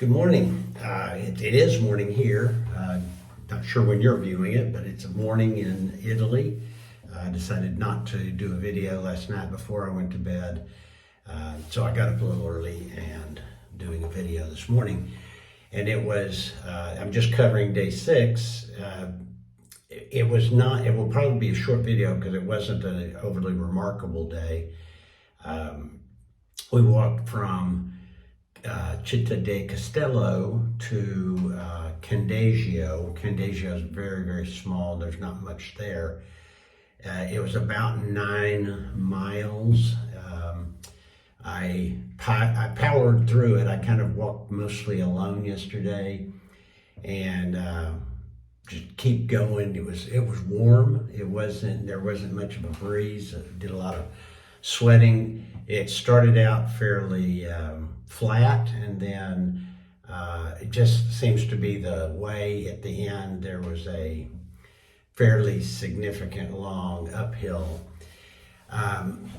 Good morning. It is morning here. Not sure when you're viewing it, but it's a morning in Italy. I decided not to do a video last night before I went to bed. So I got up a little early and doing a video this morning. And it was, I'm just covering day 6. It will probably be a short video because it wasn't an overly remarkable day. We walked from Città di Castello to Candaggio. Candaggio is very, very small. There's not much there. It was about 9 miles. I powered through it. I kind of walked mostly alone yesterday, and just keep going. It was warm. There wasn't much of a breeze. I did a lot of sweating. It started out fairly flat, and then it just seems to be the way at the end. There was a fairly significant long uphill.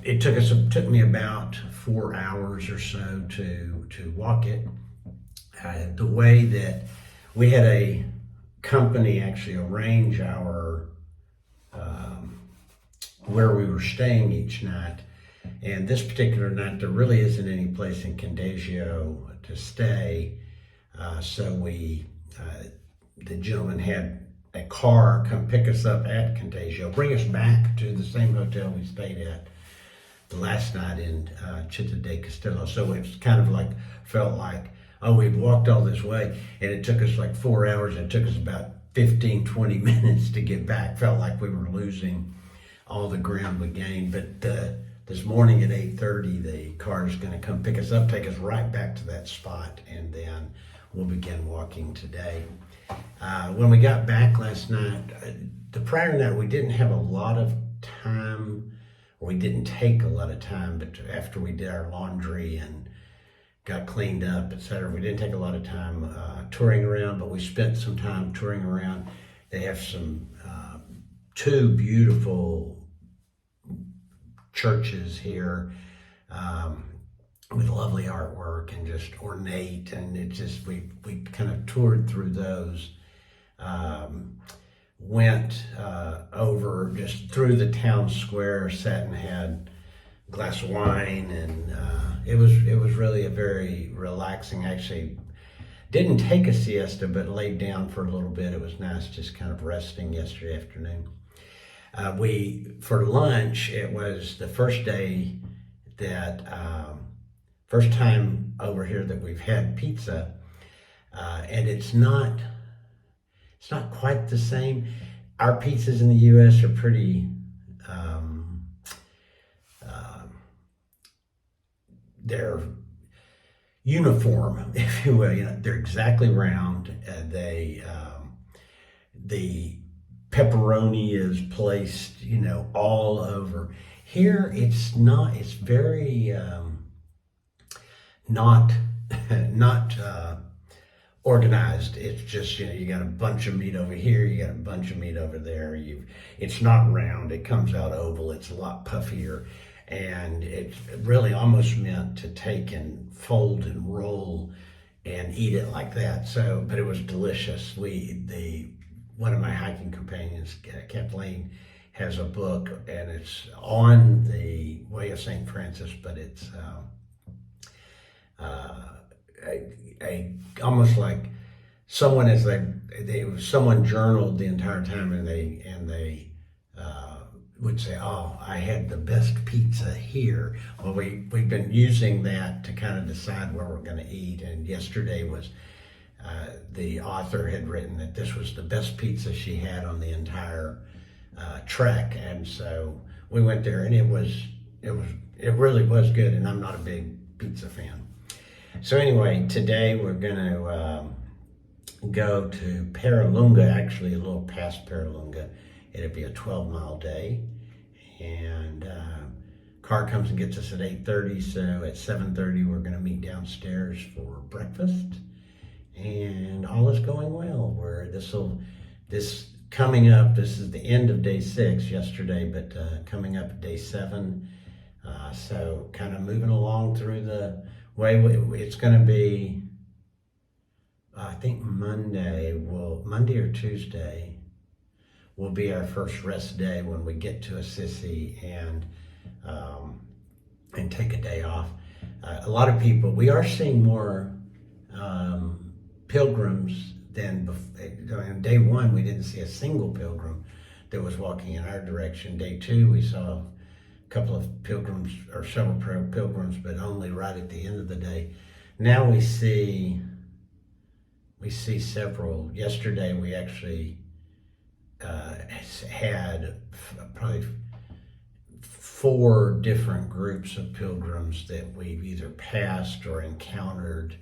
It took me about 4 hours or so to walk it. The way that we had a company actually arrange our where we were staying each night. And this particular night, there really isn't any place in Candaggio to stay. So the gentleman had a car come pick us up at Candaggio, bring us back to the same hotel we stayed at the last night in Città di Castello. So it was kind of like, felt like, oh, we've walked all this way, and it took us like 4 hours, and it took us about 15, 20 minutes to get back. Felt like we were losing all the ground we gained. But this morning at 8:30, the car is going to come pick us up, take us right back to that spot, and then we'll begin walking today. When we got back last night, the prior night, we didn't have a lot of time, or we didn't take a lot of time, but after we did our laundry and got cleaned up, etc., we didn't take a lot of time touring around, but we spent some time touring around. They have some two beautiful churches here with lovely artwork and just ornate, and it just we kind of toured through those. Went over just through the town square, sat and had a glass of wine, and it was really a very relaxing. Actually, didn't take a siesta, but laid down for a little bit. It was nice just kind of resting yesterday afternoon. For lunch, it was the first day that, first time over here that we've had pizza, and it's not quite the same. Our pizzas in the U.S. are pretty, they're uniform, if you will. They're exactly round. The pepperoni is placed, all over. Here, it's not. It's very not organized. It's just, you got a bunch of meat over here, you got a bunch of meat over there. It's not round. It comes out oval. It's a lot puffier, and it's really almost meant to take and fold and roll and eat it like that. So, but it was delicious. One of my hiking companions, Kathleen, has a book, and it's on the Way of St. Francis, but it's almost like someone someone journaled the entire time, and they would say, "Oh, I had the best pizza here." Well, we've been using that to kind of decide where we're going to eat, and yesterday was. The author had written that this was the best pizza she had on the entire trek, and so we went there, and it really was good. And I'm not a big pizza fan. So anyway, today we're going to go to Peralunga, actually a little past Peralunga. It'll be a 12-mile day, and car comes and gets us at 8:30. So at 7:30 we're going to meet downstairs for breakfast. And all is going well. This coming up, this is the end of day 6 yesterday, but coming up day 7. So kind of moving along through the way. It's going to be think Monday or Tuesday will be our first rest day when we get to Assisi and take a day off. A lot of people, we are seeing more pilgrims than before. On day one, we didn't see a single pilgrim that was walking in our direction. Day two, we saw a couple of pilgrims or several pilgrims, but only right at the end of the day. Now we see several. Yesterday, we actually had probably 4 different groups of pilgrims that we've either passed or encountered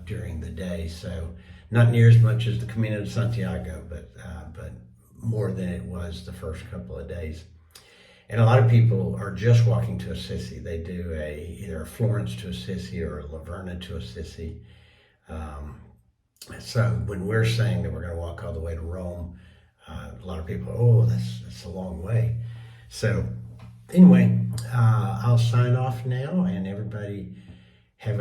during the day. So not near as much as the Camino de Santiago, but more than it was the first couple of days. And a lot of people are just walking to Assisi. They do either a Florence to Assisi or a Laverna to Assisi. So when we're saying that we're going to walk all the way to Rome, a lot of people, oh, that's a long way. So anyway, I'll sign off now, and everybody have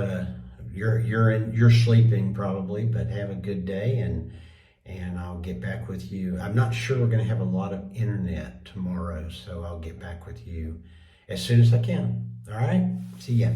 you're sleeping probably, but have a good day, and I'll get back with you. I'm not sure we're going to have a lot of internet tomorrow, so I'll get back with you as soon as I can. All right, see ya.